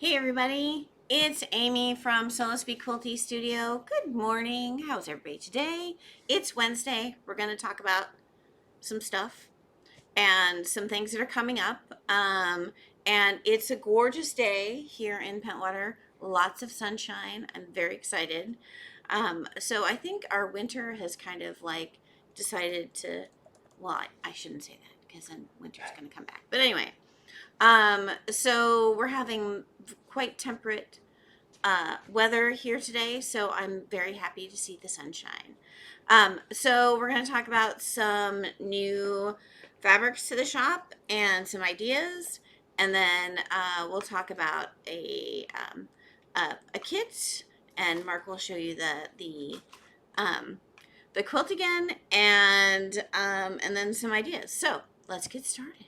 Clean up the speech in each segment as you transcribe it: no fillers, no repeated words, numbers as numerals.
Hey everybody, it's Amy from Solo Speak Quilty Studio. Good morning. How's everybody today? It's Wednesday. We're going to talk about some stuff and some things that are coming up. And it's a gorgeous day here in Pentwater. Lots of sunshine. I'm very excited. So I think our winter has kind of like decided to, well, I shouldn't say that because then winter's going to come back. But anyway, so we're having quite temperate weather here today, so I'm very happy to see the sunshine. So we're going to talk about some new fabrics to the shop and some ideas, and then we'll talk about a kit, and Mark will show you um, the quilt again, and then some ideas. So let's get started.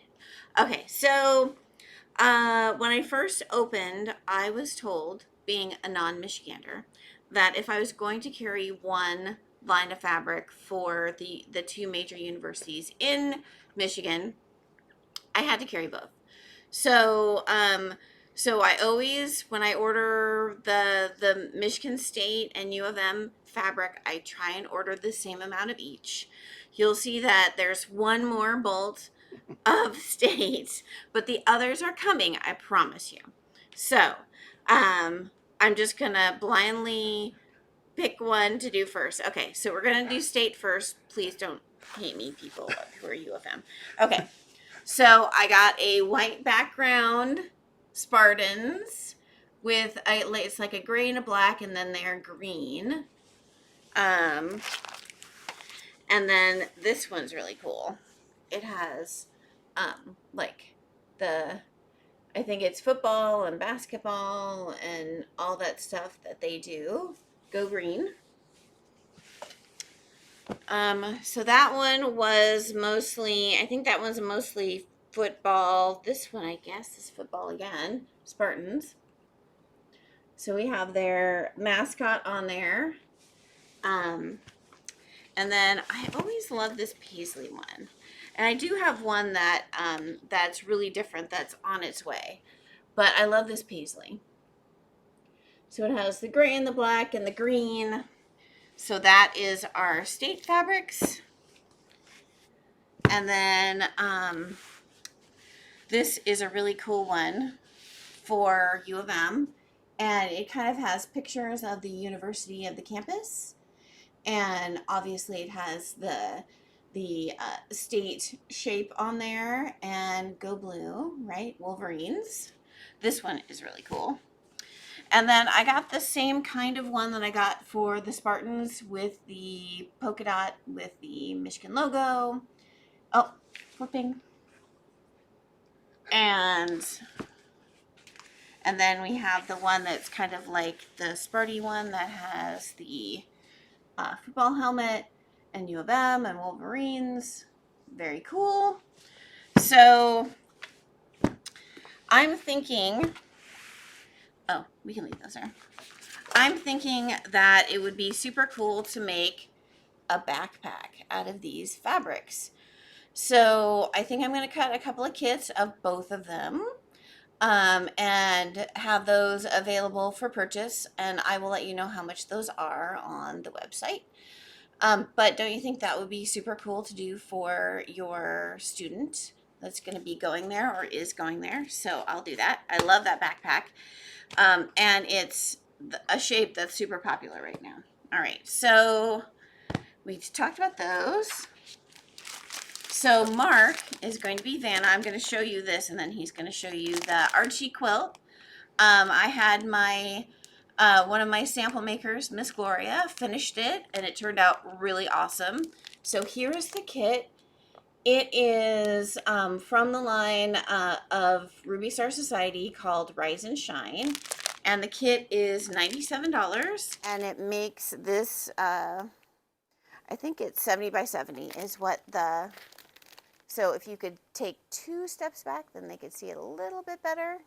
Okay, so when I first opened, I was told, being a non-Michigander, that if I was going to carry one line of fabric for the two major universities in Michigan, I had to carry both. So so I always, when I order the Michigan State and U of M fabric, I try and order the same amount of each. You'll see that there's one more bolt of states, but the others are coming, I promise you. So, I'm just gonna blindly pick one to do first. Okay, so we're gonna do state first. Please don't hate me, people who are U of M. Okay, so I got a white background Spartans with it's like a gray and a black, and then they're green. Um, and then this one's really cool. It has like the, I think it's football and basketball and all that stuff that they do. Go green. So that one was mostly, I think that one's mostly football. This one, I guess, is football again. Spartans. So we have their mascot on there. Um, and then I always love this paisley one. And I do have one that that's really different that's on its way. But I love this paisley. So it has the gray and the black and the green. So that is our state fabrics. And then this is a really cool one for U of M. And it kind of has pictures of the university of the campus. And obviously it has the state shape on there, and go blue, right? Wolverines. This one is really cool. And then I got the same kind of one that I got for the Spartans with the polka dot with the Michigan logo. Oh, flipping. And then we have the one that's kind of like the Sparty one that has the football helmet and U of M and Wolverines. Very cool. So I'm thinking, oh, we can leave those there. I'm thinking that it would be super cool to make a backpack out of these fabrics. So I think I'm going to cut a couple of kits of both of them, and have those available for purchase. And I will let you know how much those are on the website. But don't you think that would be super cool to do for your student that's going to be going there or is going there? So I'll do that. I love that backpack. And it's a shape that's super popular right now. All right, so we talked about those. So Mark is going to be Vanna. I'm going to show you this, and then he's going to show you the Archie quilt. I had my one of my sample makers, Miss Gloria, finished it, and it turned out really awesome. So here is the kit. It is from the line of Ruby Star Society called Rise and Shine. And the kit is $97. And it makes this, I think it's 70 by 70 is what the, so if you could take 2 steps back, then they could see it a little bit better.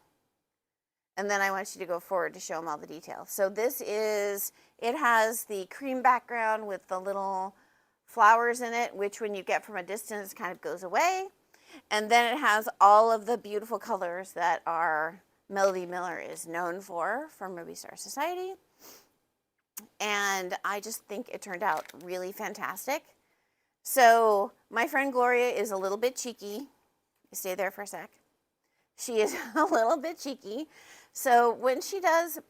And then I want you to go forward to show them all the details. So this is, it has the cream background with the little flowers in it, which when you get from a distance kind of goes away. And then it has all of the beautiful colors that are Melody Miller is known for from Ruby Star Society. And I just think it turned out really fantastic. So my friend Gloria is a little bit cheeky. Stay there for a sec. She is a little bit cheeky. So when she does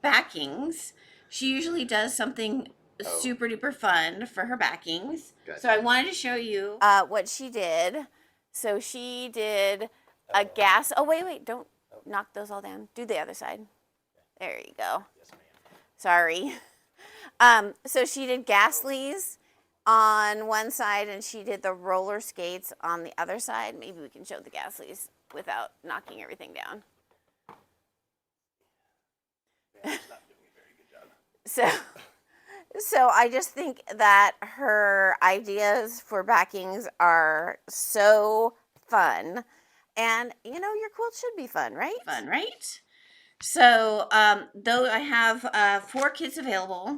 backings, she usually does something super duper fun for her backings. Gotcha. So I wanted to show you what she did. So she did a gas. Oh, wait. Don't knock those all down. Do the other side. There you go. Yes, ma'am. Sorry. So she did Gasly's on one side and she did the roller skates on the other side. Maybe we can show the Gasly's without knocking everything down. Yeah, not doing a very good job. So I just think that her ideas for backings are so fun. And, you know, your quilt should be fun, right? Fun, right? So, though I have 4 kits available,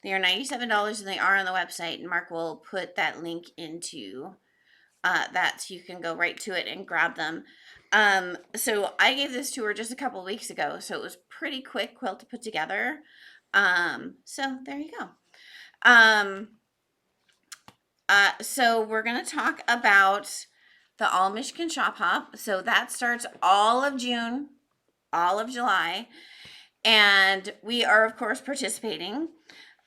they are $97 and they are on the website. And Mark will put that link into that so you can go right to it and grab them. So I gave this to her just a couple of weeks ago. So it was pretty quick quilt to put together. So there you go. So we're going to talk about the All Michigan Shop Hop. So that starts all of June, all of July. And we are, of course, participating.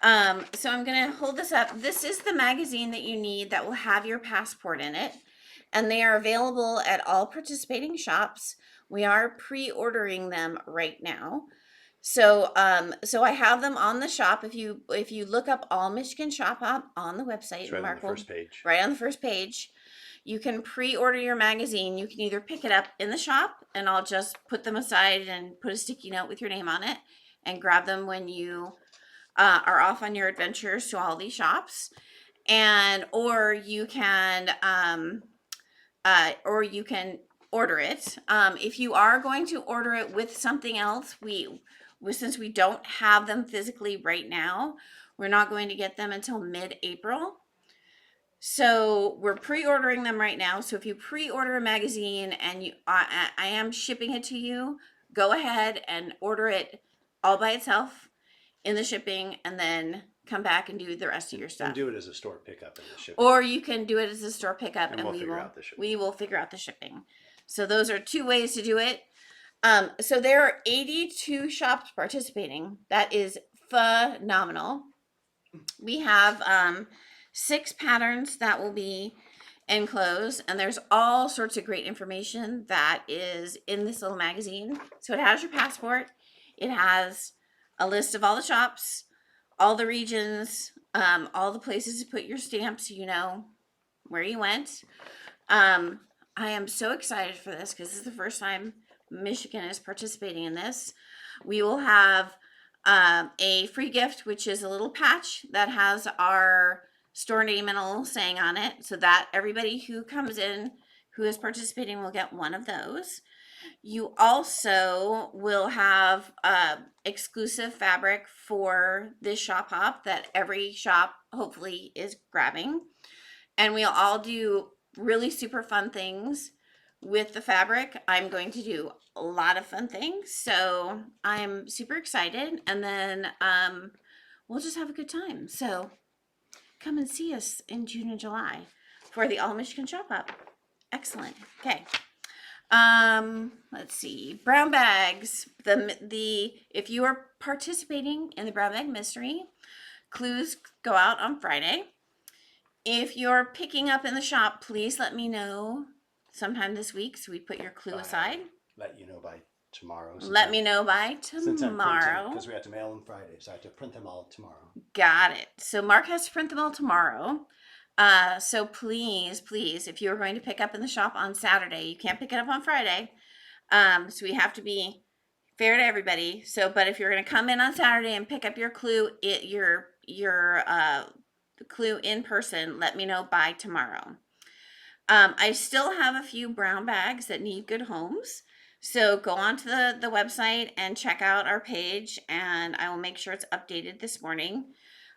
So I'm going to hold this up. This is the magazine that you need that will have your passport in it. And they are available at all participating shops. We are pre-ordering them right now. So I have them on the shop. If you look up All Michigan Shop Hop on the website, it's right on the first page. Right on the first page. You can pre-order your magazine. You can either pick it up in the shop and I'll just put them aside and put a sticky note with your name on it and grab them when you are off on your adventures to all these shops. Or you can order it. If you are going to order it with something else, since we don't have them physically right now, we're not going to get them until mid-April. So we're pre-ordering them right now. So if you pre-order a magazine and I am shipping it to you, go ahead and order it all by itself in the shipping and then come back and do the rest of your stuff. And do it as a store pickup in the shipping. Or you can do it as a store pickup and we will figure out the shipping. So those are 2 ways to do it. So there are 82 shops participating. That is phenomenal. We have 6 patterns that will be enclosed, and there's all sorts of great information that is in this little magazine. So it has your passport. It has a list of all the shops, all the regions, all the places to put your stamps so you know where you went. I am so excited for this because this is the first time Michigan is participating in this. We will have a free gift, which is a little patch that has our store name and a little saying on it, so that everybody who comes in who is participating will get one of those. You also will have exclusive fabric for this shop hop that every shop hopefully is grabbing. And we'll all do really super fun things with the fabric. I'm going to do a lot of fun things. So I'm super excited. And then we'll just have a good time. So come and see us in June and July for the All Michigan Shop Hop. Excellent. Okay. Let's see. Brown bags. If you are participating in the brown bag mystery, clues go out on Friday. If you're picking up in the shop, please let me know sometime this week so we put your clue aside. Let you know by tomorrow. Let me know by tomorrow. Because we have to mail them Friday, so I have to print them all tomorrow. Got it. So Mark has to print them all tomorrow. So please, if you are going to pick up in the shop on Saturday, you can't pick it up on Friday. So we have to be fair to everybody. So, but if you're going to come in on Saturday and pick up your clue, the clue in person, let me know by tomorrow. I still have a few brown bags that need good homes. So go onto the website and check out our page, and I will make sure it's updated this morning.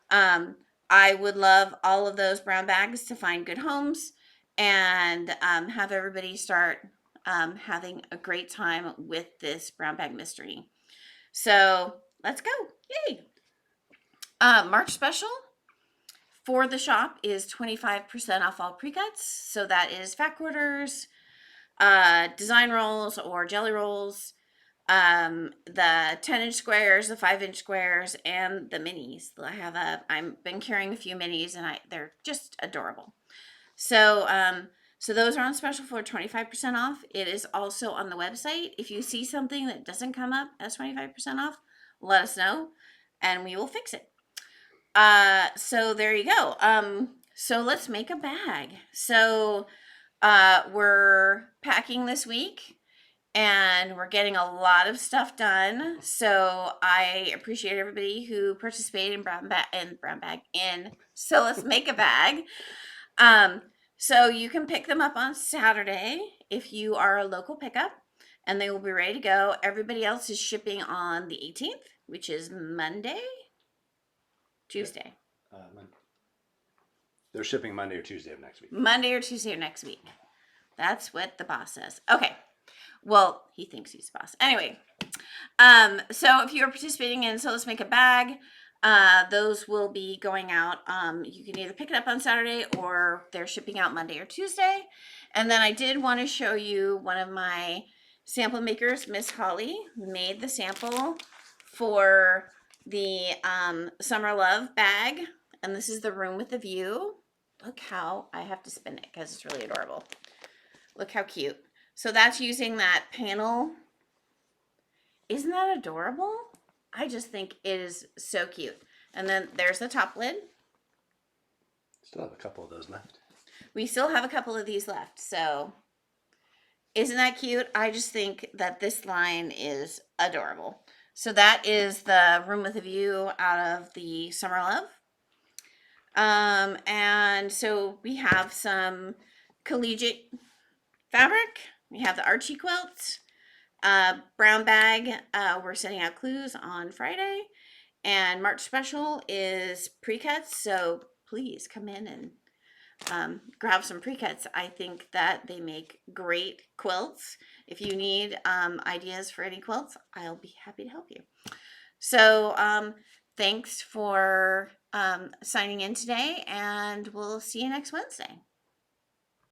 I would love all of those brown bags to find good homes and have everybody start having a great time with this brown bag mystery. So let's go. Yay. March special for the shop is 25% off all pre-cuts. So that is fat quarters, design rolls or jelly rolls, the 10-inch squares, the 5-inch squares, and the minis. I've been carrying a few minis and they're just adorable. So, so those are on special for 25% off. It is also on the website. If you see something that doesn't come up as 25% off, let us know and we will fix it. So there you go. So let's make a bag. So, we're packing this week and we're getting a lot of stuff done. So I appreciate everybody who participated in brown bag in. So let's make a bag. So you can pick them up on Saturday if you are a local pickup, and they will be ready to go. Everybody else is shipping on the 18th, which is Monday, Tuesday. They're shipping Monday or Tuesday of next week. Monday or Tuesday of next week. That's what the boss says. Okay. Well, he thinks he's the boss. Anyway, so if you're participating in So Let's Make a Bag, those will be going out. You can either pick it up on Saturday or they're shipping out Monday or Tuesday. And then I did want to show you one of my sample makers, Miss Holly, made the sample for the Summer Love bag. And this is the room with the view. Look how I have to spin it because it's really adorable. Look how cute. So that's using that panel. Isn't that adorable? I just think it is so cute. And then there's the top lid. Still have a couple of those left. We still have a couple of these left. So isn't that cute? I just think that this line is adorable. So that is the room with a view out of the Summer Love. And so we have some collegiate fabric. We have the Archie quilts, brown bag. We're sending out clues on Friday, and March special is pre-cuts. So please come in and grab some pre-cuts. I think that they make great quilts. If you need ideas for any quilts, I'll be happy to help you. So thanks for signing in today, and we'll see you next Wednesday.